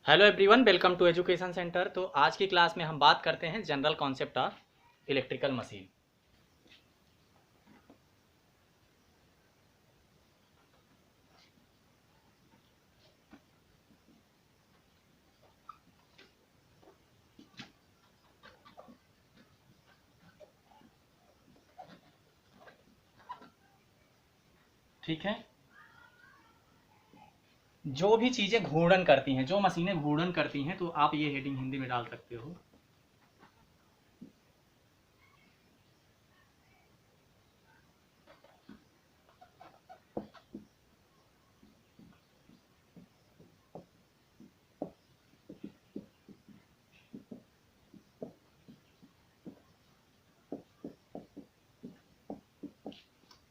Hello everyone, welcome to education centre. तो आज की क्लास में हम बात करते हैं general concept of electrical machine. ठीक है, जो भी चीज़ें घूर्णन करती हैं, जो मशीनें घूर्णन करती हैं, तो आप ये हेडिंग हिंदी में डाल सकते हो।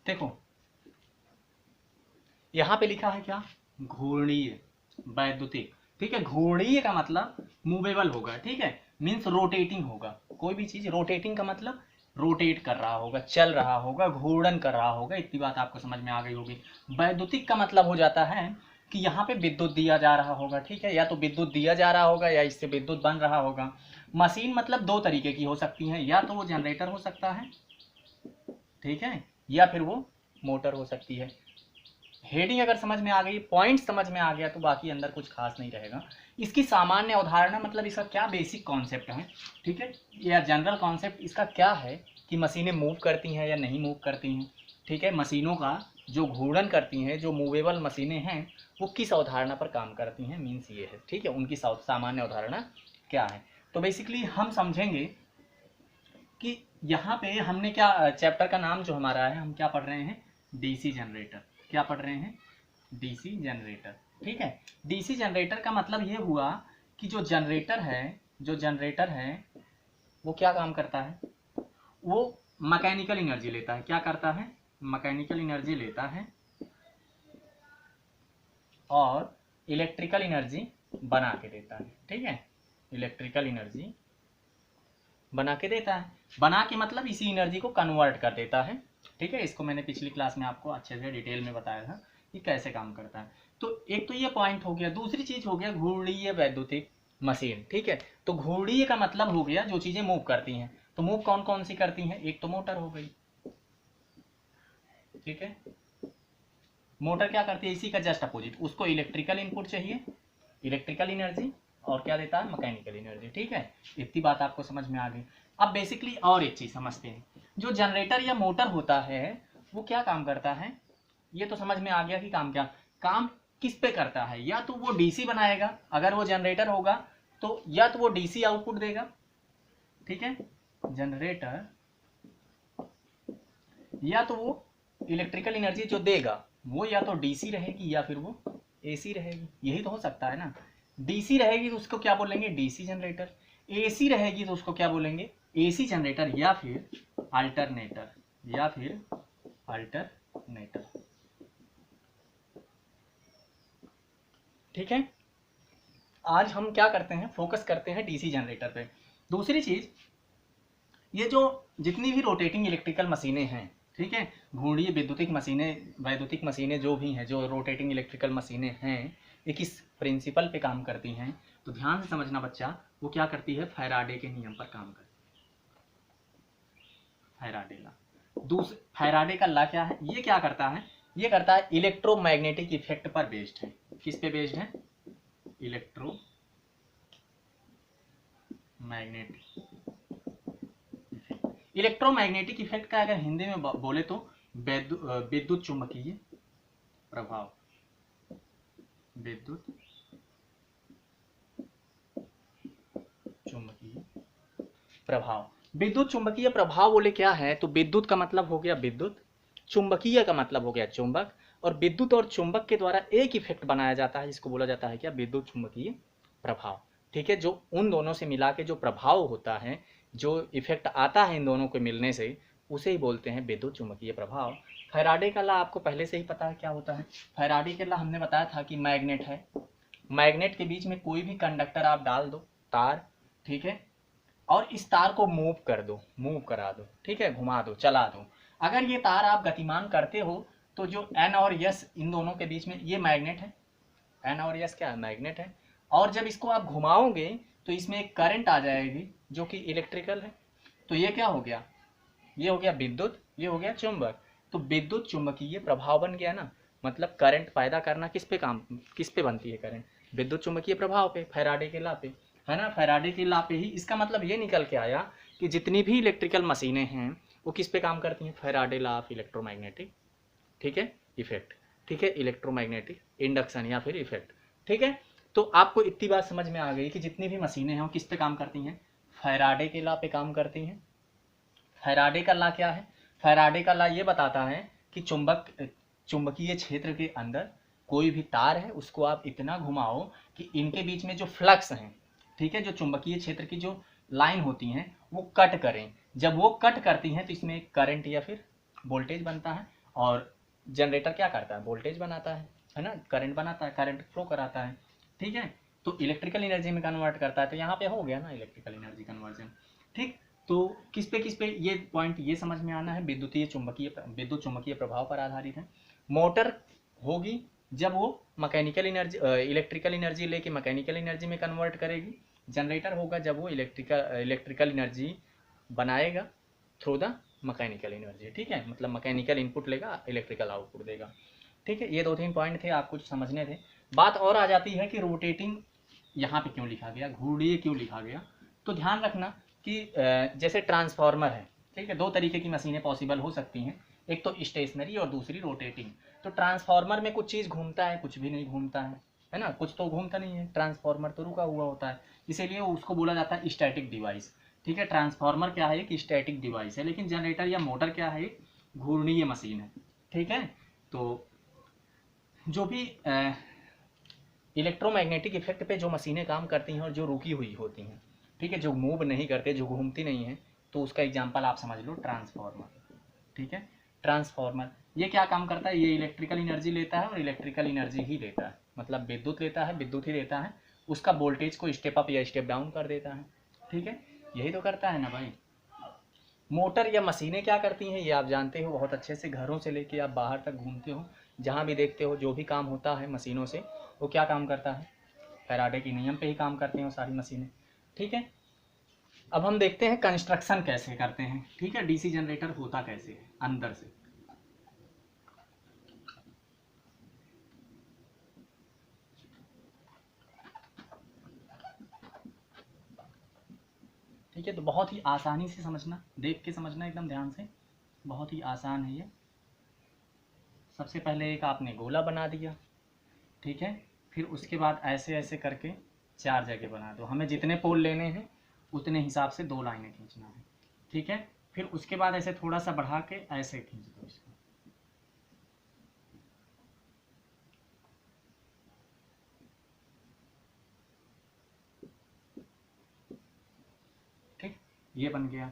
देखो, यहाँ पे लिखा है क्या? घूर्णीय वैद्युतिक। ठीक है, घूर्णीय का मतलब मूवेबल होगा। ठीक है, मीन्स रोटेटिंग होगा। कोई भी चीज रोटेटिंग का मतलब रोटेट कर रहा होगा, चल रहा होगा, घूर्णन कर रहा होगा। इतनी बात आपको समझ में आ गई होगी। वैद्युतिक का मतलब हो जाता है कि यहाँ पे विद्युत दिया जा रहा होगा। ठीक है, या तो विद्युत दिया जा रहा होगा या इससे विद्युत बन रहा होगा। मशीन मतलब दो तरीके की हो सकती है, या तो वो जनरेटर हो सकता है, ठीक है, या फिर वो मोटर हो सकती है। हेडिंग अगर समझ में आ गई, पॉइंट समझ में आ गया, तो बाकी अंदर कुछ खास नहीं रहेगा। इसकी सामान्य अवधारणा मतलब इसका क्या बेसिक कॉन्सेप्ट है, ठीक है, या जनरल कॉन्सेप्ट इसका क्या है कि मशीनें मूव करती हैं या नहीं मूव करती हैं। ठीक है, मशीनों का जो घूर्णन करती हैं, जो मूवेबल मशीनें हैं, वो किस अवधारणा पर काम करती हैं, मीन्स ये है। ठीक है, उनकी सामान्य अवधारणा क्या है। तो बेसिकली हम समझेंगे कि यहाँ पे हमने क्या, चैप्टर का नाम जो हमारा है, हम क्या पढ़ रहे हैं? DC generator. क्या पढ़ रहे हैं? DC generator. ठीक है, डीसी जनरेटर का मतलब ये हुआ कि जो जनरेटर है वो क्या काम करता है? वो मैकेनिकल एनर्जी लेता है। क्या करता है? मैकेनिकल एनर्जी लेता है और इलेक्ट्रिकल एनर्जी बना के देता है। ठीक है, इलेक्ट्रिकल एनर्जी बना के देता है। बना के मतलब इसी एनर्जी को कन्वर्ट कर देता है। ठीक है, इसको मैंने पिछली क्लास में आपको अच्छे से डिटेल में बताया था कि कैसे काम करता है। तो एक तो ये पॉइंट हो गया। दूसरी चीज हो गया घूर्णीय वैद्युतिक मशीन। ठीक है, तो घूर्णीय का मतलब हो गया जो चीजें मूव करती हैं। तो मूव कौन कौन सी करती हैं? एक तो मोटर हो गई। ठीक है, मोटर क्या करती है? इसी का जस्ट अपोजिट, उसको इलेक्ट्रिकल इनपुट चाहिए, इलेक्ट्रिकल एनर्जी, और क्या देता है? Mechanical energy. ठीक है, इतनी बात आपको समझ में आ गई। अब बेसिकली और एक चीज समझते हैं। जो जनरेटर या मोटर होता है वो क्या काम करता है? ये तो समझ में आ गया कि काम किस पे करता है। या तो वो डीसी बनाएगा, अगर वो जनरेटर होगा तो, या तो वो डीसी आउटपुट देगा। ठीक है, जनरेटर या तो वो इलेक्ट्रिकल एनर्जी जो देगा वो या तो डीसी रहेगी या फिर वो एसी रहेगी। यही तो हो सकता है ना। डीसी रहेगी तो उसको क्या बोलेंगे? DC generator. एसी रहेगी तो उसको क्या बोलेंगे? एसी जनरेटर या फिर अल्टरनेटर, या फिर अल्टरनेटर। ठीक है, आज हम क्या करते हैं? फोकस करते हैं डीसी जनरेटर पे। दूसरी चीज, ये जो जितनी भी रोटेटिंग इलेक्ट्रिकल मशीनें हैं, ठीक है, घूर्णीय वैद्युतिक मशीनें जो भी हैं, जो रोटेटिंग इलेक्ट्रिकल मशीनें हैं, ये किस प्रिंसिपल पे काम करती हैं? तो ध्यान से समझना बच्चा, वो क्या करती है? फैराडे के नियम पर काम करती है। फैराडे ला, फैराडे का ला क्या है? ये क्या करता है? ये करता है इलेक्ट्रोमैग्नेटिक इफेक्ट पर बेस्ड है। किस पे बेस्ड है? इलेक्ट्रोमैग्नेटिक। इलेक्ट्रोमैग्नेटिक इफेक्ट का अगर हिंदी में बोले तो विद्युत चुंबकीय प्रभाव। विद्युत चुंबकीय प्रभाव। विद्युत चुंबकीय प्रभाव बोले क्या है? तो विद्युत का मतलब हो गया विद्युत, चुंबकीय का मतलब हो गया चुंबक, और विद्युत और चुंबक के द्वारा एक इफेक्ट बनाया जाता है, जिसको बोला जाता है क्या? विद्युत चुंबकीय प्रभाव। ठीक है, जो उन दोनों से मिला के जो प्रभाव होता है, जो इफेक्ट आता है इन दोनों के मिलने से, उसे ही बोलते हैं विद्युत चुंबकीय प्रभाव। फैराडे का लॉ आपको पहले से ही पता है क्या होता है। फैराडे के लॉ हमने बताया था कि मैग्नेट है, मैग्नेट के बीच में कोई भी कंडक्टर आप डाल दो, तार, ठीक है, और इस तार को मूव कर दो, मूव करा दो, ठीक है, घुमा दो, चला दो। अगर ये तार आप गतिमान करते हो तो जो एन और यस इन दोनों के बीच में, ये मैग्नेट है, एन और यस क्या है? मैग्नेट है। और जब इसको आप घुमाओगे तो इसमें एक करंट आ जाएगी जो कि इलेक्ट्रिकल है। तो ये क्या हो गया, ये हो गया विद्युत, ये हो गया चुंबक। तो विद्युत चुंबकीय प्रभाव बन गया ना, मतलब करंट पैदा करना किस पे बनती है करंट, विद्युत चुंबकीय प्रभाव पे, फैराडे के लॉ पे, है ना, फैराडे के लॉ पे ही। इसका मतलब ये निकल के आया कि जितनी भी इलेक्ट्रिकल मशीनें हैं वो किस पे काम करती हैं, फैराडे लॉ ऑफ इलेक्ट्रोमैग्नेटिक, ठीक है, इफेक्ट, ठीक है, इलेक्ट्रोमैग्नेटिक इंडक्शन या फिर इफेक्ट, ठीक है। तो आपको इतनी बात समझ में आ गई कि जितनी भी मशीनें हैं वो किस पे काम करती हैं, फैराडे के लॉ पे काम करती हैं। फैराडे का लॉ क्या है, फैराडे का लॉ ये बताता है कि चुंबकीय क्षेत्र के अंदर कोई भी तार है उसको आप इतना घुमाओ कि इनके बीच में जो फ्लक्स हैं, ठीक है, जो चुंबकीय क्षेत्र की जो लाइन होती हैं वो कट करें। जब वो कट करती हैं तो इसमें करंट या फिर वोल्टेज बनता है, और जनरेटर क्या करता है, वोल्टेज बनाता है ना, करंट बनाता है, करंट फ्लो कराता है, ठीक है। तो इलेक्ट्रिकल एनर्जी में कन्वर्ट करता है। तो यहाँ पे हो गया ना इलेक्ट्रिकल एनर्जी कन्वर्जन, ठीक। तो किस पे ये पॉइंट ये समझ में आना है, विद्युत चुंबकीय प्रभाव पर आधारित है। मोटर होगी जब वो मैकेनिकल एनर्जी इलेक्ट्रिकल एनर्जी लेके मैकेनिकल एनर्जी में कन्वर्ट करेगी। जनरेटर होगा जब वो इलेक्ट्रिकल एनर्जी बनाएगा थ्रू द मैकेनिकल एनर्जी, ठीक है, मतलब मैकेनिकल इनपुट लेगा, इलेक्ट्रिकल आउटपुट देगा, ठीक है। ये 2-3 पॉइंट थे आपको समझने थे। बात और आ जाती है कि रोटेटिंग यहाँ पे क्यों लिखा गया, घूर्णीय क्यों लिखा गया। तो ध्यान रखना कि जैसे ट्रांसफार्मर है, ठीक है, 2 तरीके की मशीनें पॉसिबल हो सकती हैं, एक तो स्टेशनरी और दूसरी रोटेटिंग। तो ट्रांसफार्मर में कुछ चीज़ घूमता है, कुछ भी नहीं घूमता है ना, कुछ तो घूमता नहीं है, ट्रांसफार्मर तो रुका हुआ होता है, इसीलिए उसको बोला जाता है स्टैटिक डिवाइस, ठीक है। ट्रांसफार्मर क्या है, एक स्टैटिक डिवाइस है, लेकिन जनरेटर या मोटर क्या है, एक घूर्णीय मशीन है, ठीक है। तो जो भी इलेक्ट्रोमैग्नेटिक इफेक्ट पे जो मशीनें काम करती हैं और जो रुकी हुई होती हैं, ठीक है, जो मूव नहीं करते, जो घूमती नहीं हैं, तो उसका एग्जांपल आप समझ लो ट्रांसफार्मर, ठीक है। ट्रांसफार्मर ये क्या काम करता है, ये इलेक्ट्रिकल एनर्जी लेता है और इलेक्ट्रिकल एनर्जी ही लेता है, मतलब विद्युत लेता है, विद्युत ही लेता है, उसका वोल्टेज को स्टेप अप या स्टेप डाउन कर देता है, ठीक है, यही तो करता है ना भाई। मोटर या मशीनें क्या करती हैं ये आप जानते हो बहुत अच्छे से, घरों से लेके आप बाहर तक घूमते हो, जहाँ भी देखते हो जो भी काम होता है मशीनों से, वो क्या काम करता है, फैराडे के नियम पे ही काम करते हैं सारी मशीनें, ठीक है। अब हम देखते हैं कंस्ट्रक्शन कैसे करते हैं, ठीक है, डीसी जनरेटर होता कैसे है अंदर से। ठीक है, तो बहुत ही आसानी से समझना, देख के समझना एकदम ध्यान से, बहुत ही आसान है ये। सबसे पहले एक आपने गोला बना दिया, ठीक है, फिर उसके बाद ऐसे ऐसे करके 4 जगह बना दो, हमें जितने पोल लेने हैं उतने हिसाब से 2 लाइनें खींचना है, ठीक है। फिर उसके बाद ऐसे थोड़ा सा बढ़ा के ऐसे खींच दो इसको, ठीक, ये बन गया।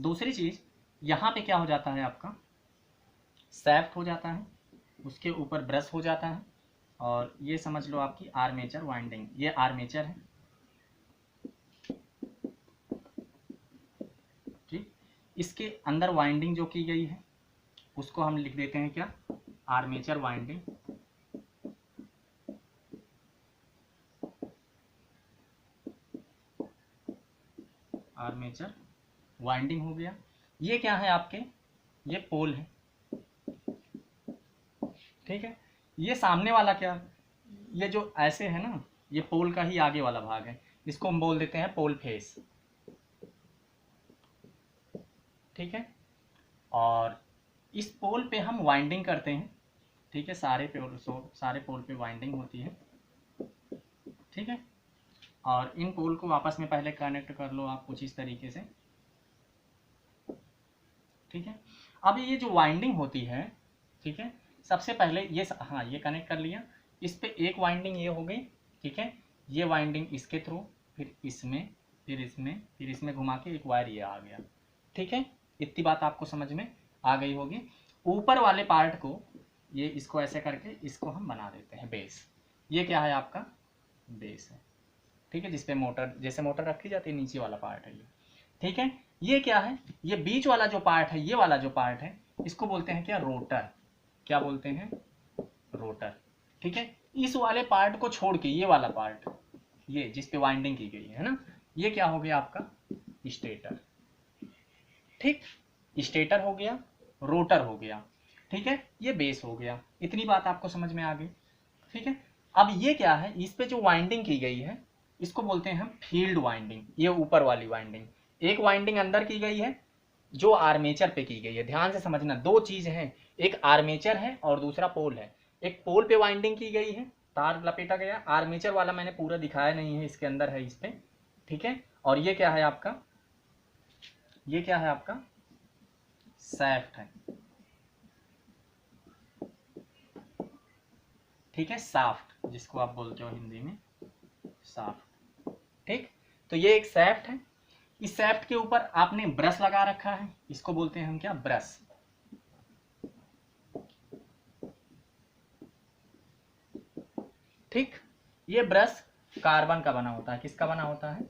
दूसरी चीज़ यहाँ पे क्या हो जाता है, आपका सैफ्ट हो जाता है, उसके ऊपर ब्रश हो जाता है, और ये समझ लो आपकी आर्मेचर वाइंडिंग, ये आर्मेचर है, ठीक। इसके अंदर वाइंडिंग जो की गई है उसको हम लिख देते हैं क्या, आर्मेचर वाइंडिंग, आर्मेचर वाइंडिंग हो गया। ये क्या है आपके, ये पोल है, ठीक है। ये सामने वाला क्या, ये जो ऐसे है ना, ये पोल का ही आगे वाला भाग है, इसको हम बोल देते हैं पोल फेस, ठीक है। और इस पोल पे हम वाइंडिंग करते हैं, ठीक है, सारे पोल पे वाइंडिंग होती है, ठीक है। और इन पोल को आपस में पहले कनेक्ट कर लो आप कुछ इस तरीके से, ठीक है। अब ये जो वाइंडिंग होती है, ठीक है, सबसे पहले ये, हाँ, ये कनेक्ट कर लिया, इस पे एक वाइंडिंग ये हो गई, ठीक है, ये वाइंडिंग इसके थ्रू, फिर इसमें, फिर इसमें घुमा के एक वायर ये आ गया, ठीक है। इतनी बात आपको समझ में आ गई होगी। ऊपर वाले पार्ट को, ये इसको ऐसे करके इसको हम बना देते हैं बेस, ये क्या है आपका बेस है, ठीक है, जिसपे मोटर, जैसे मोटर रखी जाती है, नीचे वाला पार्ट है ये, ठीक है। ये क्या है, ये बीच वाला जो पार्ट है, ये वाला जो पार्ट है, इसको बोलते हैं क्या, रोटर, क्या बोलते हैं, रोटर, ठीक है। इस वाले पार्ट को छोड़ के ये वाला पार्ट, ये जिस पे वाइंडिंग की गई है ना, ये क्या हो गया आपका स्टेटर। ठीक, स्टेटर हो गया, रोटर हो गया, ठीक है, ये बेस हो गया। इतनी बात आपको समझ में आ गई। ठीक है, अब ये क्या है, इस पे जो वाइंडिंग की गई है इसको बोलते हैं हम फील्ड वाइंडिंग। ये ऊपर वाली वाइंडिंग, एक वाइंडिंग अंदर की गई है जो आर्मेचर पे की गई है। ध्यान से समझना, दो चीज है, एक आर्मेचर है और दूसरा पोल है। एक पोल पे वाइंडिंग की गई है, तार लपेटा गया, आर्मेचर वाला मैंने पूरा दिखाया नहीं है, इसके अंदर है इस पे। ठीक है, और ये क्या है आपका, ये क्या है आपका सैफ्ट है। ठीक है, साफ्ट जिसको आप बोलते हो हिंदी में साफ्ट। ठीक, तो ये एक सैफ्ट है। इस सैफ्ट के ऊपर आपने ब्रश लगा रखा है, इसको बोलते हैं हम क्या, ब्रश। ठीक, ये ब्रश कार्बन का बना होता है। किसका बना होता है,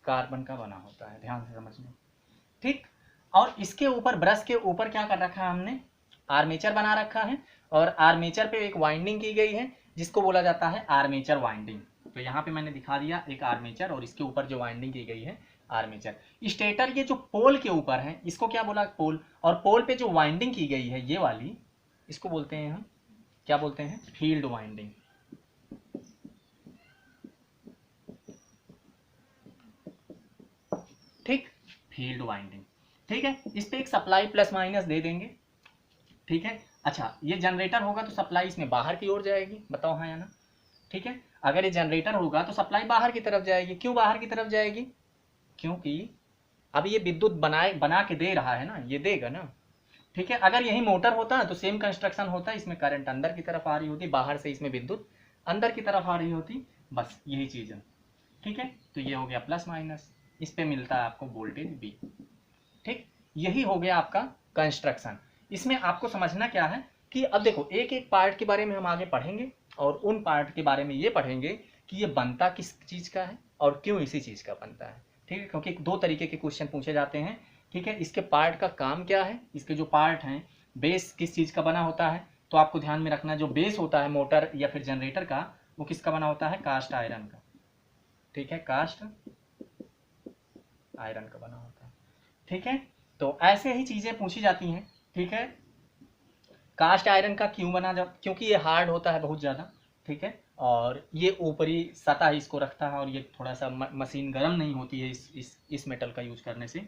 कार्बन का बना होता है, ध्यान से समझना। ठीक, और इसके ऊपर, ब्रश के ऊपर क्या कर रखा है हमने, आर्मेचर बना रखा है, और आर्मेचर पे एक वाइंडिंग की गई है जिसको बोला जाता है आर्मेचर वाइंडिंग। तो यहाँ पे मैंने दिखा दिया एक आर्मेचर, और इसके ऊपर जो वाइंडिंग की गई है आर्मेचर। स्टेटर ये जो पोल के ऊपर है इसको क्या बोला, पोल। और पोल पे जो वाइंडिंग की गई है ये वाली, इसको बोलते हैं हम क्या बोलते हैं, फील्ड वाइंडिंग। ठीक, फील्ड वाइंडिंग। ठीक है, इस पे एक सप्लाई प्लस माइनस दे देंगे। ठीक है, अच्छा ये जनरेटर होगा तो सप्लाई इसमें बाहर की ओर जाएगी, बताओ हाँ या ना। ठीक है, अगर ये जनरेटर होगा तो सप्लाई बाहर की तरफ जाएगी। क्यों बाहर की तरफ जाएगी, क्योंकि अब ये विद्युत बना के दे रहा है ना, ये देगा ना। ठीक है, अगर यही मोटर होता तो सेम कंस्ट्रक्शन होता, इसमें करंट अंदर की तरफ आ रही होती, बाहर से इसमें विद्युत अंदर की तरफ आ रही होती, बस यही चीज है। ठीक है, तो ये हो गया प्लस माइनस, इस पे मिलता है आपको वोल्टेज बी। ठीक, यही हो गया आपका कंस्ट्रक्शन। इसमें आपको समझना क्या है कि अब देखो एक एक पार्ट के बारे में हम आगे पढ़ेंगे, और उन पार्ट के बारे में ये पढ़ेंगे कि ये बनता किस चीज का है और क्यों इसी चीज का बनता है। ठीक है, क्योंकि दो तरीके के क्वेश्चन पूछे जाते हैं। ठीक है, इसके पार्ट का काम क्या है, इसके जो पार्ट हैं, बेस किस चीज का बना होता है। तो आपको ध्यान में रखना, जो बेस होता है मोटर या फिर जनरेटर का, वो किसका बना होता है, कास्ट आयरन का। ठीक है, कास्ट आयरन का बना होता है। ठीक है, तो ऐसे ही चीजें पूछी जाती हैं। ठीक है, कास्ट आयरन का क्यों बना, क्योंकि ये हार्ड होता है बहुत ज़्यादा। ठीक है, और ये ऊपरी सतह इसको रखता है, और ये थोड़ा सा मशीन गर्म नहीं होती है इस मेटल का यूज करने से।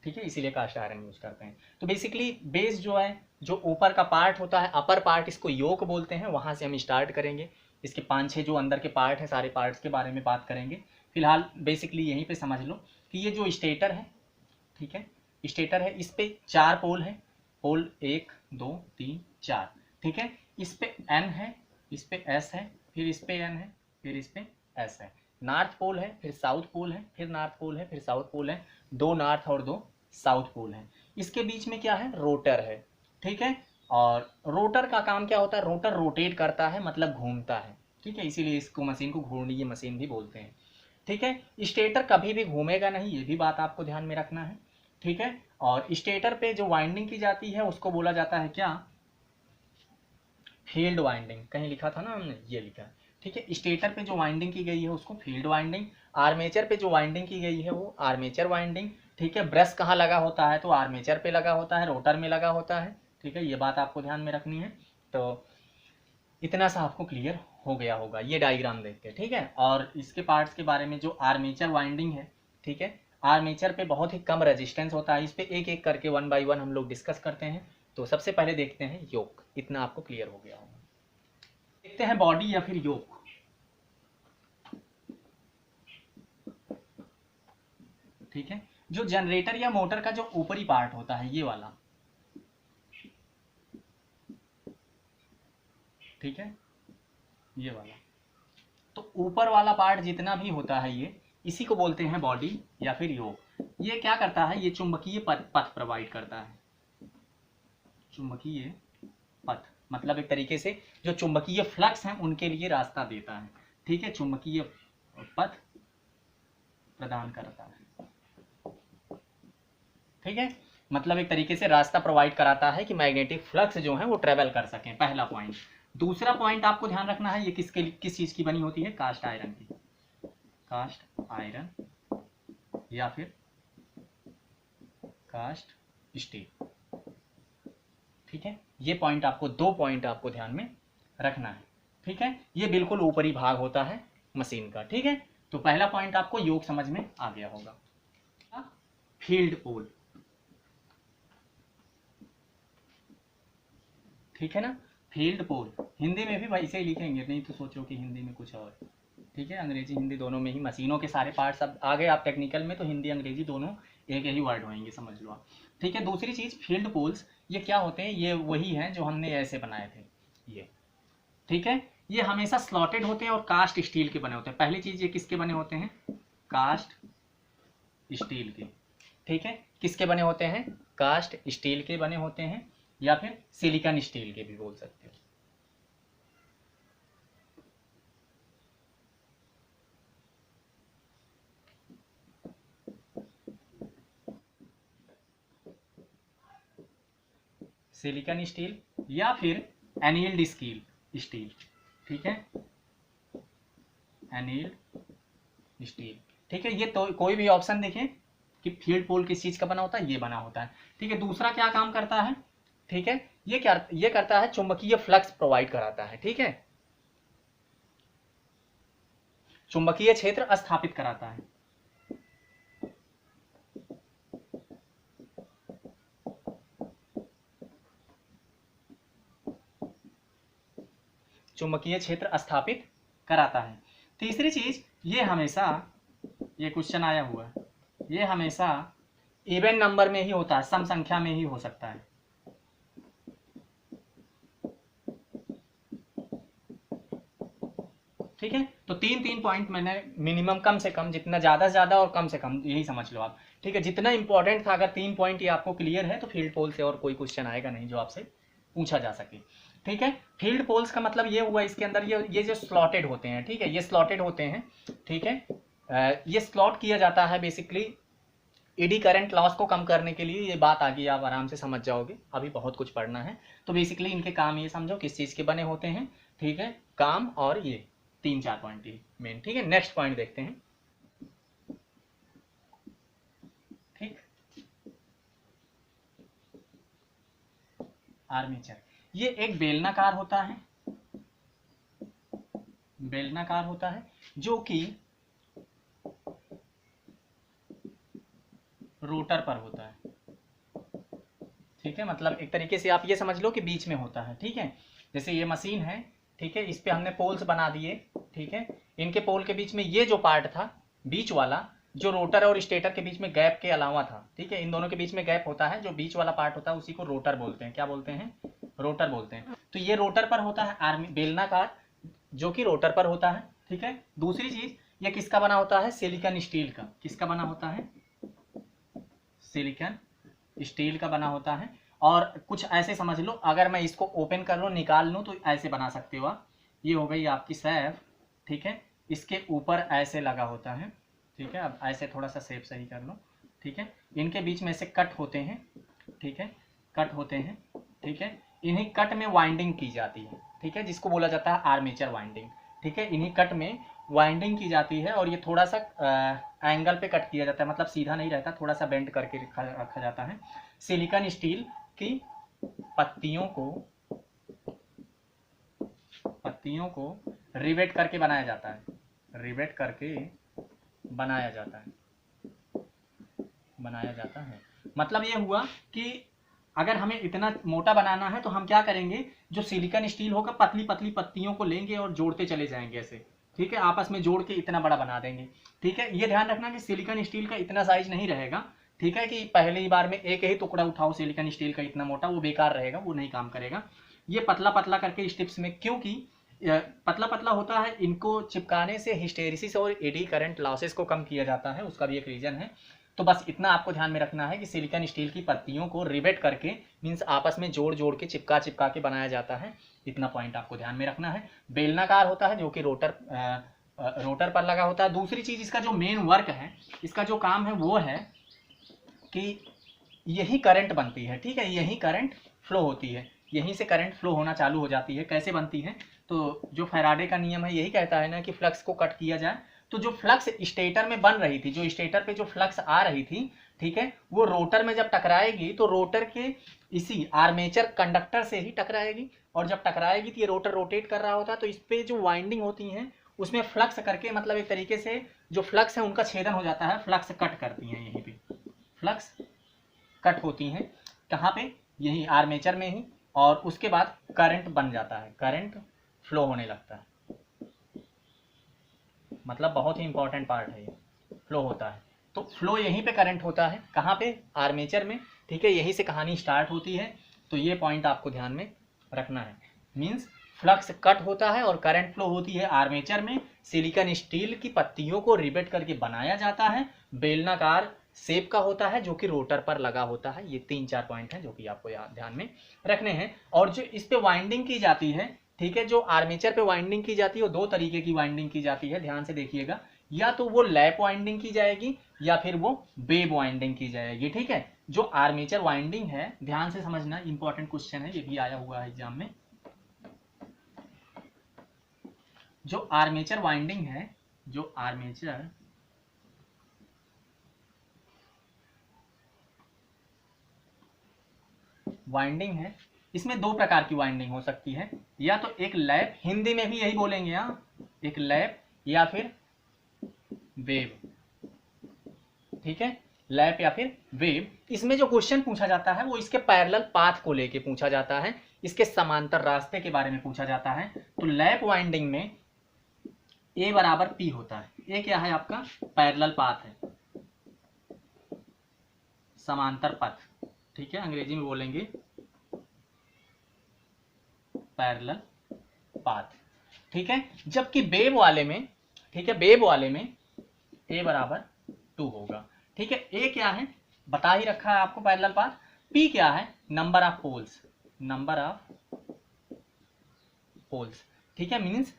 ठीक है, इसीलिए कास्ट आयरन यूज करते हैं। तो बेसिकली बेस जो है, जो ऊपर का पार्ट होता है, अपर पार्ट, इसको योक बोलते हैं, वहां से हम स्टार्ट करेंगे। इसके 5-6 जो अंदर के पार्ट है, सारे पार्ट्स के बारे में बात करेंगे। फिलहाल बेसिकली यहीं पे समझ लो कि ये जो स्टेटर है, ठीक है, स्टेटर है, इस पे 4 पोल है, पोल 1 2 3 4। ठीक है, इस पे N है, इस पे S है, फिर इस पे N है, फिर इस पे S है। नॉर्थ पोल है, फिर साउथ पोल है, फिर नॉर्थ पोल है, फिर साउथ पोल है, 2 नॉर्थ और 2 साउथ पोल है। इसके बीच में क्या है, रोटर है। ठीक है, और रोटर का काम क्या होता है, रोटर रोटेट करता है, मतलब घूमता है। ठीक है, इसीलिए इसको मशीन को घूर्णीय मशीन भी बोलते हैं। ठीक है, स्टेटर कभी भी घूमेगा नहीं, ये भी बात आपको ध्यान में रखना है। ठीक है, और स्टेटर पे जो वाइंडिंग की जाती है उसको बोला जाता है क्या, फील्ड वाइंडिंग। कहीं लिखा था ना हमने, ये लिखा है। ठीक है, स्टेटर पे जो वाइंडिंग की गई है उसको फील्ड वाइंडिंग, आर्मेचर पे जो वाइंडिंग की गई है वो आर्मेचर वाइंडिंग। ठीक है, ब्रश कहाँ लगा होता है, तो आर्मेचर पे लगा होता है, रोटर में लगा होता है। ठीक है, ये बात आपको ध्यान में रखनी है। तो इतना सा आपको क्लियर हो गया होगा, ये डायग्राम देख के। ठीक है, और इसके पार्ट्स के बारे में, जो आर्मेचर वाइंडिंग है, ठीक है, आर्मेचर पे बहुत ही कम रेजिस्टेंस होता है। इस पे एक एक करके 1 बाय 1 हम लोग डिस्कस करते हैं। तो सबसे पहले देखते हैं योक, इतना आपको क्लियर हो गया होगा। देखते हैं बॉडी या फिर योक। ठीक है, जो जनरेटर या मोटर का जो ऊपरी पार्ट होता है, ये वाला, ठीक है, ये वाला, तो ऊपर वाला पार्ट जितना भी होता है ये, इसी को बोलते हैं बॉडी या फिर योक। ये क्या करता है, ये चुंबकीय पथ प्रोवाइड करता है। चुंबकीय पथ मतलब एक तरीके से जो चुंबकीय फ्लक्स हैं उनके लिए रास्ता देता है। ठीक है, चुंबकीय पथ प्रदान करता है। ठीक है, मतलब एक तरीके से रास्ता प्रोवाइड कराता है कि मैग्नेटिक फ्लक्स जो है वो ट्रेवल कर सकें, पहला पॉइंट। दूसरा पॉइंट आपको ध्यान रखना है, ये किस चीज की बनी होती है, कास्ट आयरन की। कास्ट आयरन या फिर कास्ट स्टील। ठीक है, ये पॉइंट आपको, 2 पॉइंट आपको ध्यान में रखना है। ठीक है, ये बिल्कुल ऊपरी भाग होता है मशीन का। ठीक है, तो पहला पॉइंट आपको योग समझ में आ गया होगा। फील्ड पोल, ठीक है ना, फील्ड पोल हिंदी में भी वैसे ही लिखेंगे, नहीं तो सोचो कि हिंदी में कुछ और। ठीक है, अंग्रेजी हिंदी दोनों में ही मशीनों के सारे पार्ट्स। अब आगे आप टेक्निकल में तो हिंदी अंग्रेजी दोनों एक ही वर्ड होंगे, समझ लो आप। ठीक है, दूसरी चीज़ फील्ड पोल्स, ये क्या होते हैं, ये वही हैं जो हमने ऐसे बनाए थे ये। ठीक है, ये हमेशा स्लॉटेड होते हैं और कास्ट स्टील के बने होते हैं। पहली चीज़, ये किसके बने होते हैं, कास्ट स्टील के। ठीक है, किसके बने होते हैं, कास्ट स्टील के बने होते हैं या फिर सिलिकॉन स्टील के भी बोल सकते हो। सिलिकॉन स्टील या फिर एनील्ड स्टील। ठीक है, एनील्ड स्टील। ठीक है, ये तो कोई भी ऑप्शन देखें कि फील्ड पोल किस चीज का बना होता है, ये बना होता है। ठीक है, दूसरा क्या काम करता है, ठीक है, ये करता है चुंबकीय फ्लक्स प्रोवाइड कराता है। ठीक है, चुंबकीय क्षेत्र स्थापित कराता है। चुंबकीय क्षेत्र स्थापित कराता है। तीसरी चीज, ये हमेशा, ये क्वेश्चन आया हुआ है, ये हमेशा इवन नंबर में ही होता है, सम संख्या में ही हो सकता है। ठीक है, तो 3 पॉइंट मैंने मिनिमम, कम से कम, जितना ज्यादा से ज्यादा और कम से कम, यही समझ लो आप। ठीक है, जितना इंपॉर्टेंट था, अगर 3 पॉइंट ये आपको क्लियर है तो फील्ड पोल से और कोई क्वेश्चन आएगा नहीं जो आपसे पूछा जा सके। ठीक है, फील्ड पोल्स का मतलब ये हुआ, इसके अंदर ये जो स्लॉटेड होते हैं, ठीक है, ये स्लॉटेड होते हैं। ठीक है, ये स्लॉट किया जाता है बेसिकली एडी करंट लॉस को कम करने के लिए। ये बात आगे आप आराम से समझ जाओगे, अभी बहुत कुछ पढ़ना है। तो बेसिकली इनके काम ये समझो किस चीज़ के बने होते हैं। ठीक है, काम, और ये 3-4 पॉइंट ही मेन। ठीक है, नेक्स्ट पॉइंट देखते हैं। ठीक, आर्मेचर, ये एक बेलनाकार होता है, बेलनाकार होता है जो कि रोटर पर होता है। ठीक है, मतलब एक तरीके से आप ये समझ लो कि बीच में होता है। ठीक है, जैसे ये मशीन है, ठीक है, इस पे हमने पोल्स बना दिए। ठीक है, इनके पोल के बीच में ये जो पार्ट था बीच वाला, जो रोटर और स्टेटर के बीच में गैप के अलावा था। ठीक है, इन दोनों के बीच में गैप होता है, जो बीच वाला पार्ट होता है उसी को रोटर बोलते हैं। क्या बोलते हैं, रोटर बोलते हैं। तो ये रोटर पर होता है, आर्मी बेलनाकार, जो कि रोटर पर होता है। ठीक है, दूसरी चीज, ये किसका बना होता है, सिलिकॉन स्टील का। किसका बना होता है, सिलिकॉन स्टील का बना होता है। और कुछ ऐसे समझ लो, अगर मैं इसको ओपन कर लूँ, निकाल लूँ, तो ऐसे बना सकते हो आप। ये हो गई आपकी सैफ। ठीक है, इसके ऊपर ऐसे लगा होता है। ठीक है, अब ऐसे थोड़ा सा शेप सही कर लो। ठीक है, इनके बीच में से कट होते हैं। ठीक है, कट होते हैं। ठीक है, इन्हीं कट में वाइंडिंग की जाती है। ठीक है, जिसको बोला जाता है आर्मेचर वाइंडिंग। ठीक है, इन्हीं कट में वाइंडिंग की जाती है, और ये थोड़ा सा एंगल पे कट किया जाता है, मतलब सीधा नहीं रहता, थोड़ा सा बेंड करके रखा जाता है। सिलिकॉन स्टील की पत्तियों को रिवेट करके बनाया जाता है, रिवेट करके बनाया जाता है। मतलब ये हुआ कि अगर हमें इतना मोटा बनाना है तो हम क्या करेंगे, जो सिलिकॉन स्टील होगा, पतली पतली पत्तियों को लेंगे और जोड़ते चले जाएंगे ऐसे। ठीक है, आपस में जोड़ के इतना बड़ा बना देंगे। ठीक है, ये ध्यान रखना कि सिलिकॉन स्टील का इतना साइज नहीं रहेगा। ठीक है, कि पहली बार में एक ही टुकड़ा उठाओ सिलिकॉन स्टील का इतना मोटा, वो बेकार रहेगा, वो नहीं काम करेगा। ये पतला पतला करके स्टिप्स में, क्योंकि पतला पतला होता है, इनको चिपकाने से हिस्टेरिसिस और एडी करंट लॉसेस को कम किया जाता है, उसका भी एक रीजन है। तो बस इतना आपको ध्यान में रखना है कि सिलिकॉन स्टील की पत्तियों को रिवेट करके, मीन्स आपस में जोड़ जोड़ के चिपका चिपका के बनाया जाता है। इतना पॉइंट आपको ध्यान में रखना है। बेलनाकार होता है, जो कि रोटर पर लगा होता है। दूसरी चीज, इसका जो मेन वर्क है, इसका जो काम है वो है कि यही करंट बनती है। ठीक है, यही करंट फ्लो होती है, यहीं से करंट फ्लो होना चालू हो जाती है। कैसे बनती है, तो जो फैराडे का नियम है यही कहता है ना कि फ्लक्स को कट किया जाए, तो जो फ्लक्स स्टेटर में बन रही थी, जो स्टेटर पे जो फ्लक्स आ रही थी, ठीक है, वो रोटर में जब टकराएगी तो रोटर के इसी आर्मेचर कंडक्टर से ही टकराएगी, और जब टकराएगी तो ये रोटर रोटेट कर रहा होता है, तो इस पे जो वाइंडिंग होती हैं उसमें फ्लक्स करके, मतलब एक तरीके से जो फ्लक्स है उनका छेदन हो जाता है, फ्लक्स कट करती हैं, यहीं पे फ्लक्स कट होती हैं, कहाँ पे, यही आर्मेचर में ही, और उसके बाद करंट बन जाता है, करंट फ्लो होने लगता है। मतलब बहुत ही इंपॉर्टेंट पार्ट है ये, फ्लो होता है, तो फ्लो यहीं पे करंट होता है, कहाँ पे, आर्मेचर में, ठीक है, यहीं से कहानी स्टार्ट होती है। तो ये पॉइंट आपको ध्यान में रखना है, मीन्स फ्लक्स कट होता है और करंट फ्लो होती है आर्मेचर में। सिलिकॉन स्टील की पत्तियों को रिवेट करके बनाया जाता है, बेलनाकार शेप का होता है, जो कि रोटर पर लगा होता है। ये 3-4 पॉइंट हैं जो कि आपको ध्यान में रखने हैं। और जो इस पे वाइंडिंग की जाती है, ठीक है, जो आर्मेचर पे वाइंडिंग की जाती है वो 2 तरीके की वाइंडिंग की जाती है, ध्यान से देखिएगा, या तो वो लैप वाइंडिंग की जाएगी या फिर वो वेव वाइंडिंग की जाएगी, ठीक है। जो आर्मेचर वाइंडिंग है, ध्यान से समझना, इंपॉर्टेंट क्वेश्चन है, ये भी आया हुआ है एग्जाम में। जो आर्मेचर वाइंडिंग है, जो आर्मेचर वाइंडिंग है, इसमें 2 प्रकार की वाइंडिंग हो सकती है, या तो एक लैप, हिंदी में भी यही बोलेंगे, एक लैप या फिर वेव, ठीक है, लैप या फिर वेव। इसमें जो क्वेश्चन पूछा जाता है वो इसके पैरेलल पाथ को लेके पूछा जाता है, इसके समांतर रास्ते के बारे में पूछा जाता है। तो लैप वाइंडिंग में ए बराबर पी होता है। ए क्या है आपका, पैरेलल पाथ है, समांतर पथ, ठीक है, अंग्रेजी में बोलेंगे पैरेलल पाथ, ठीक है। जबकि वेव वाले में, ठीक है, वेव वाले में ए बराबर 2 होगा, ठीक है। ए क्या है, बता ही रखा है आपको, पैरेलल पाथ। पी क्या है, number of poles, number of poles, ठीक है, मीन्स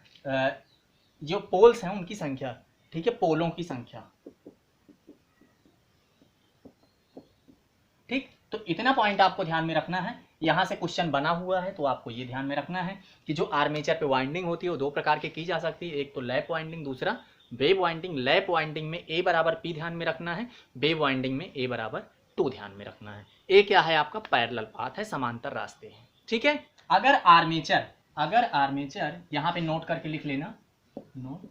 जो पोल्स हैं उनकी संख्या, ठीक है, पोलों की संख्या, ठीक। तो इतना पॉइंट आपको ध्यान में रखना है, यहां से क्वेश्चन बना हुआ है, तो आपको ये ध्यान में रखना है कि जो आर्मेचर पे वाइंडिंग होती है वो 2 प्रकार की जा सकती है, एक तो लैप वाइंडिंग, दूसरा वेव वाइंडिंग। लैप वाइंडिंग में ए बराबर पी ध्यान में रखना है, वेव वाइंडिंग में ए बराबर 2 ध्यान में रखना है। ए क्या है आपका, पैरेलल पाथ है, समांतर रास्ते हैं, ठीक है। अगर आर्मेचर यहाँ पे नोट करके लिख लेना, नोट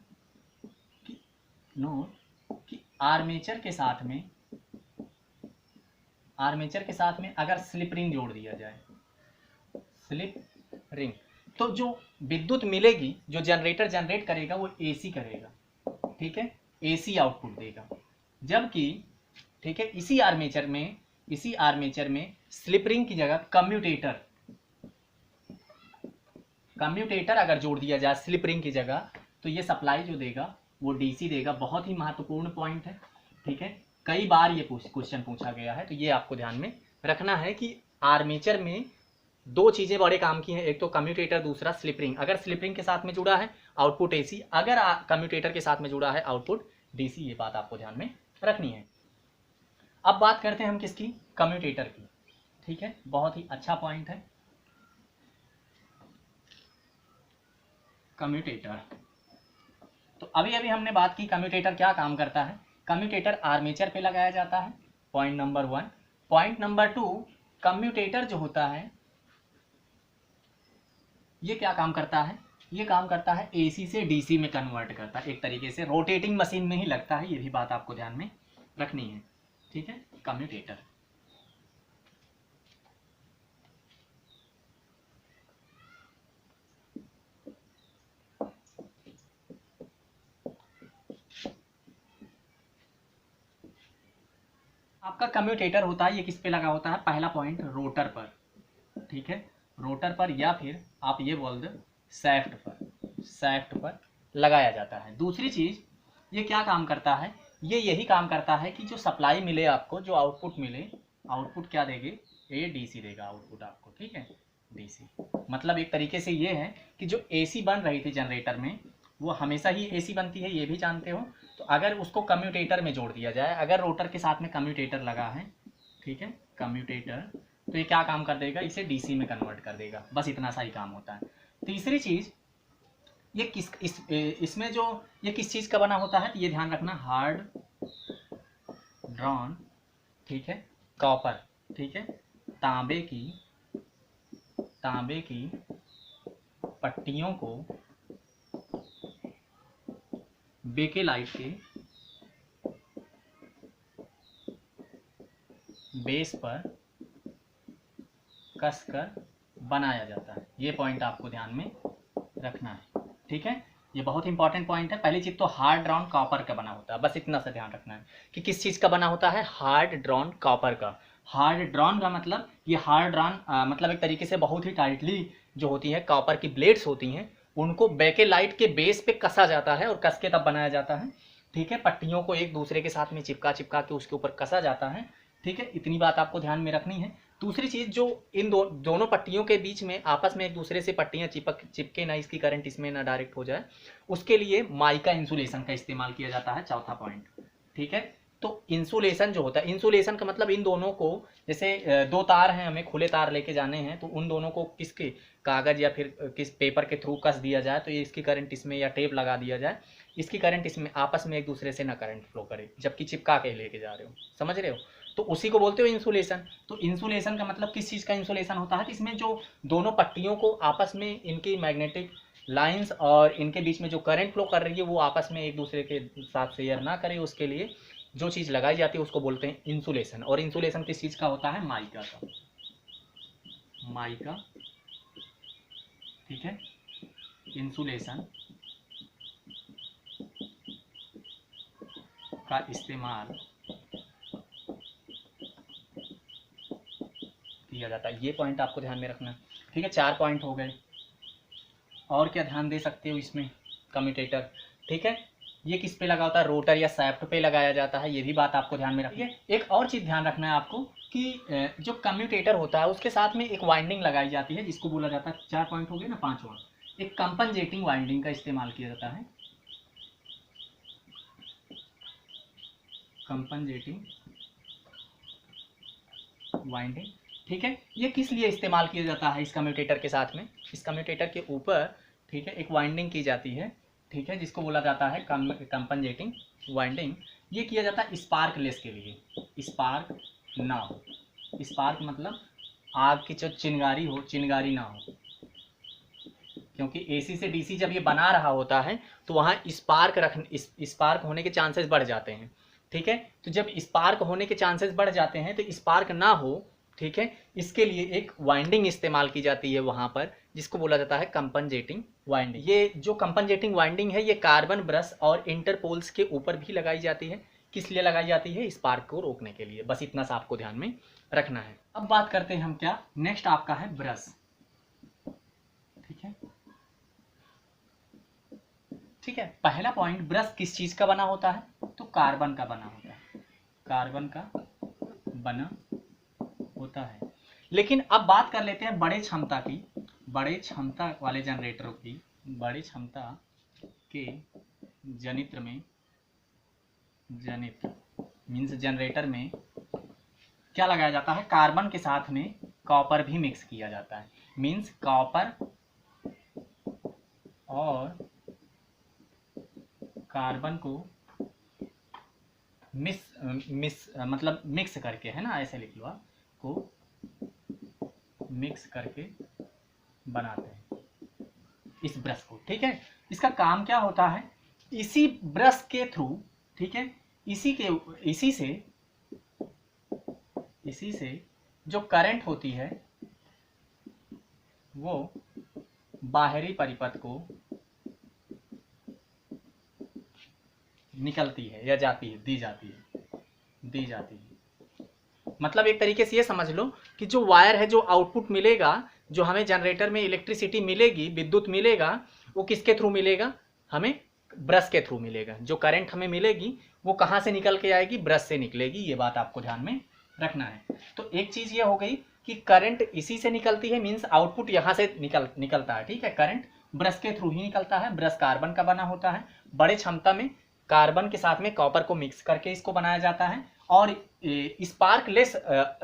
कि आर्मेचर के साथ में अगर स्लिप रिंग जोड़ दिया जाए, स्लिप रिंग, तो जो विद्युत मिलेगी, जो जनरेटर जनरेट करेगा वो एसी करेगा, ठीक है, एसी आउटपुट देगा। जबकि, ठीक है, इसी आर्मेचर में स्लिप रिंग की जगह कम्यूटेटर अगर जोड़ दिया जाए स्लिप रिंग की जगह, तो ये सप्लाई जो देगा वो डीसी देगा। बहुत ही महत्वपूर्ण पॉइंट है, ठीक है, कई बार ये क्वेश्चन पूछा गया है, तो ये आपको ध्यान में रखना है कि आर्मेचर में 2 चीजें बड़े काम की हैं, एक तो कम्यूटेटर, दूसरा स्लिप रिंग। अगर स्लिप रिंग के साथ में जुड़ा है आउटपुट एसी, अगर कम्यूटेटर के साथ में जुड़ा है आउटपुट डीसी, ये बात आपको ध्यान में रखनी है। अब बात करते हैं हम किसकी, कम्यूटेटर की, ठीक है, बहुत ही अच्छा पॉइंट है कम्यूटेटर। तो अभी हमने बात की कम्यूटेटर क्या काम करता है। कम्यूटेटर आर्मेचर पे लगाया जाता है, point number 1। Point number 2, commutator जो होता है ये क्या काम करता है, ये काम करता है एसी से डीसी में कन्वर्ट करता है, एक तरीके से रोटेटिंग मशीन में ही लगता है, ये भी बात आपको ध्यान में रखनी है, ठीक है। कम्यूटेटर, आपका कम्यूटेटर होता है, ये किस पे लगा होता है, पहला पॉइंट रोटर पर, ठीक है, रोटर पर, या फिर आप ये बोल दो सैफ्ट पर लगाया जाता है। दूसरी चीज, ये क्या काम करता है, ये यही काम करता है कि जो सप्लाई मिले आपको, जो आउटपुट मिले, आउटपुट क्या देंगे, ए डीसी देगा आउटपुट आपको, ठीक है, डीसी। मतलब एक तरीके से ये है कि जो एसी बन रही थी जनरेटर में, वो हमेशा ही एसी बनती है, ये भी जानते हो। तो अगर उसको कम्यूटेटर में जोड़ दिया जाए, अगर रोटर के साथ में कम्यूटेटर लगा है, ठीक है, कम्यूटेटर, तो ये क्या काम कर देगा, इसे डीसी में कन्वर्ट कर देगा, बस इतना सा ही काम होता है। तीसरी चीज, ये इसमें जो ये किस चीज़ का बना होता है, तो ये ध्यान रखना, हार्ड ड्रॉन, ठीक है, कॉपर, ठीक है, तांबे की पट्टियों को बेकेलाइट के बेस पर कसकर बनाया जाता है। ये पॉइंट आपको ध्यान में रखना है, ठीक है। ये बहुत इंपॉर्टेंट पॉइंट है। पहली चीज तो हार्ड ड्रॉन कॉपर का बना होता है, बस इतना सा ध्यान रखना है कि किस चीज का बना होता है, हार्ड ड्रॉन कॉपर का। हार्ड ड्रॉन का मतलब ये हार्ड ड्रॉन मतलब एक तरीके से बहुत ही टाइटली जो होती है कॉपर की ब्लेड्स होती हैं, उनको बेकेलाइट के बेस पे कसा जाता है और कस के तब बनाया जाता है, ठीक है। पट्टियों को एक दूसरे के साथ में चिपका के उसके ऊपर कसा जाता है, ठीक है। इतनी बात आपको ध्यान में रखनी है। दूसरी चीज, जो इन दोनों पट्टियों के बीच में आपस में एक दूसरे से पट्टियां चिपके ना, इसकी करंट इसमें ना डायरेक्ट हो जाए, उसके लिए माइका इंसुलेशन का इस्तेमाल किया जाता है। चौथा पॉइंट, ठीक है। तो इंसुलेशन जो होता है, इंसुलेशन का मतलब इन दोनों को, जैसे दो तार हैं, हमें खुले तार लेके जाने हैं, तो उन दोनों को किसके कागज या फिर किस पेपर के थ्रू कस दिया जाए, तो ये इसकी करंट इसमें, या टेप लगा दिया जाए, इसकी करंट इसमें, आपस में एक दूसरे से ना करंट फ्लो करे, जबकि चिपका के लेके जा रहे हो, समझ रहे हो, तो उसी को बोलते हो इंसुलेशन। तो इंसुलेशन का मतलब किस चीज़ का इंसुलेशन होता है, तो इसमें जो दोनों पट्टियों को आपस में इनकी मैग्नेटिक लाइंस और इनके बीच में जो करंट फ्लो कर रही है वो आपस में एक दूसरे के साथ शेयर ना करे, उसके लिए जो चीज़ लगाई जाती है उसको बोलते हैं इंसुलेशन। और इंसुलेशन किस चीज़ का होता है, माइका का, माइका, ठीक है। इंसुलेशन का इस्तेमाल किया जाता है। ये पॉइंट आपको ध्यान में रखना, ठीक है। 4 पॉइंट हो गए। और क्या ध्यान दे सकते हो इसमें, कम्यूटेटर, ठीक है। ये किस पे लगा होता है, रोटर या सैफ्ट पे लगाया जाता है, ये भी बात आपको ध्यान में रखनी है। एक और चीज़ ध्यान रखना है आपको कि जो कम्यूटेटर होता है उसके साथ में एक वाइंडिंग लगाई जाती है, जिसको बोला जाता है, 4 पॉइंट हो गए ना, 5वां, एक कंपनजेटिंग वाइंडिंग का इस्तेमाल किया जाता है। कंपनजेटिंग वाइंडिंग, ठीक है। ये किस लिए इस्तेमाल किया जाता है, इस कम्यूटेटर के साथ में, इस कम्यूटेटर के ऊपर, ठीक है, एक वाइंडिंग की जाती है, ठीक है, जिसको बोला जाता है कंपनजेटिंग वाइंडिंग। ये किया जाता है स्पार्कलेस के लिए, स्पार्क ना हो, स्पार्क मतलब आग की जो चिंगारी हो, चिंगारी ना हो, क्योंकि एसी से डीसी जब ये बना रहा होता है तो वहाँ स्पार्क होने के चांसेस बढ़ जाते हैं, ठीक है। तो जब स्पार्क होने के चांसेस बढ़ जाते हैं तो स्पार्क ना हो, ठीक है, इसके लिए एक वाइंडिंग इस्तेमाल की जाती है वहाँ पर, जिसको बोला जाता है कंपनजेटिंग वाइंडिंग। ये जो कंपनजेटिंग वाइंडिंग है ये कार्बन ब्रश और इंटरपोल्स के ऊपर भी लगाई जाती है। किस लिए लगाई जाती है, स्पार्क को रोकने के लिए। बस इतना सा आपको ध्यान में रखना है। अब बात करते हैं हम क्या, नेक्स्ट आपका है ब्रश, ठीक है, ठीक है। पहला पॉइंट, ब्रश किस चीज का बना होता है, तो कार्बन का बना होता है, कार्बन का बना होता है। लेकिन अब बात कर लेते हैं बड़े क्षमता की, बड़े क्षमता वाले जनरेटरों की। बड़े क्षमता के जनित्र में, जनित्र मीन्स जनरेटर में क्या लगाया जाता है, कार्बन के साथ में कॉपर भी मिक्स किया जाता है। मीन्स कॉपर और कार्बन को मतलब मिक्स करके, है ना, ऐसे लिख लो आप, को मिक्स करके बनाते हैं इस ब्रश को, ठीक है। इसका काम क्या होता है, इसी ब्रश के थ्रू, ठीक है, इसी से जो करंट होती है वो बाहरी परिपथ को निकलती है या जाती है, दी जाती है। मतलब एक तरीके से ये समझ लो कि जो वायर है, जो आउटपुट मिलेगा, जो हमें जनरेटर में इलेक्ट्रिसिटी मिलेगी, विद्युत मिलेगा, वो किसके थ्रू मिलेगा, हमें ब्रश के थ्रू मिलेगा। जो करंट हमें मिलेगी वो कहाँ से निकल के आएगी, ब्रश से निकलेगी। ये बात आपको ध्यान में रखना है। तो एक चीज़ ये हो गई कि करंट इसी से निकलती है, मीन्स आउटपुट यहाँ से निकलता है, ठीक है। करंट ब्रश के थ्रू ही निकलता है। ब्रश कार्बन का बना होता है। बड़े क्षमता में कार्बन के साथ में कॉपर को मिक्स करके इसको बनाया जाता है। और स्पार्कलेस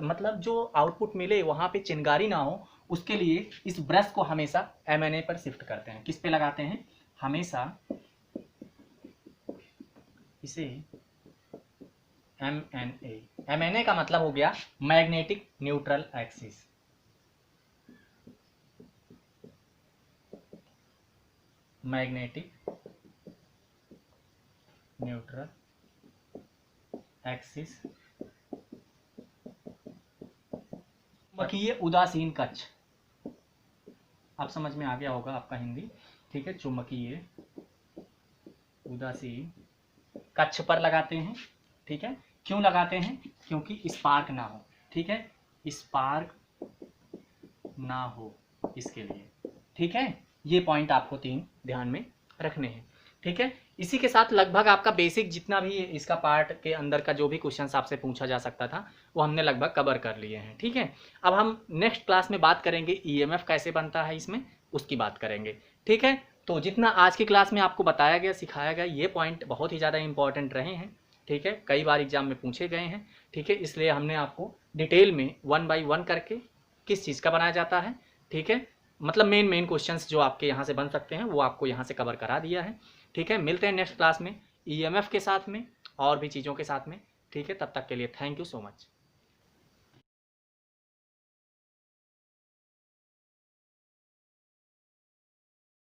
मतलब जो आउटपुट मिले वहाँ पे चिंगारी ना हो, उसके लिए इस ब्रश को हमेशा एमएनए पर शिफ्ट करते हैं। किस पे लगाते हैं, हमेशा इसे MNA का मतलब हो गया magnetic neutral axis. Magnetic neutral axis, चुंबकीय उदासीन कक्ष। आप समझ में आ गया होगा आपका हिंदी, ठीक है। चुंबकीय उदासीन कक्ष पर लगाते हैं, ठीक है। क्यों लगाते हैं? क्योंकि स्पार्क ना हो, ठीक है, स्पार्क ना हो इसके लिए, ठीक है। ये पॉइंट आपको 3 ध्यान में रखने हैं, ठीक है। इसी के साथ लगभग आपका बेसिक जितना भी इसका पार्ट के अंदर का जो भी क्वेश्चंस आपसे पूछा जा सकता था वो हमने लगभग कवर कर लिए हैं, ठीक है। अब हम नेक्स्ट क्लास में बात करेंगे ईएमएफ कैसे बनता है इसमें, उसकी बात करेंगे, ठीक है। तो जितना आज की क्लास में आपको बताया गया, सिखाया गया, ये पॉइंट बहुत ही ज़्यादा इंपॉर्टेंट रहे हैं, ठीक है। कई बार एग्जाम में पूछे गए हैं, ठीक है। इसलिए हमने आपको डिटेल में 1 बाय 1 करके किस चीज़ का बनाया जाता है, ठीक है, मतलब मेन क्वेश्चंस जो आपके यहाँ से बन सकते हैं वो आपको यहाँ से कवर करा दिया है, ठीक है। मिलते हैं नेक्स्ट क्लास में ईएमएफ के साथ में और भी चीज़ों के साथ में, ठीक है। तब तक के लिए थैंक यू सो मच।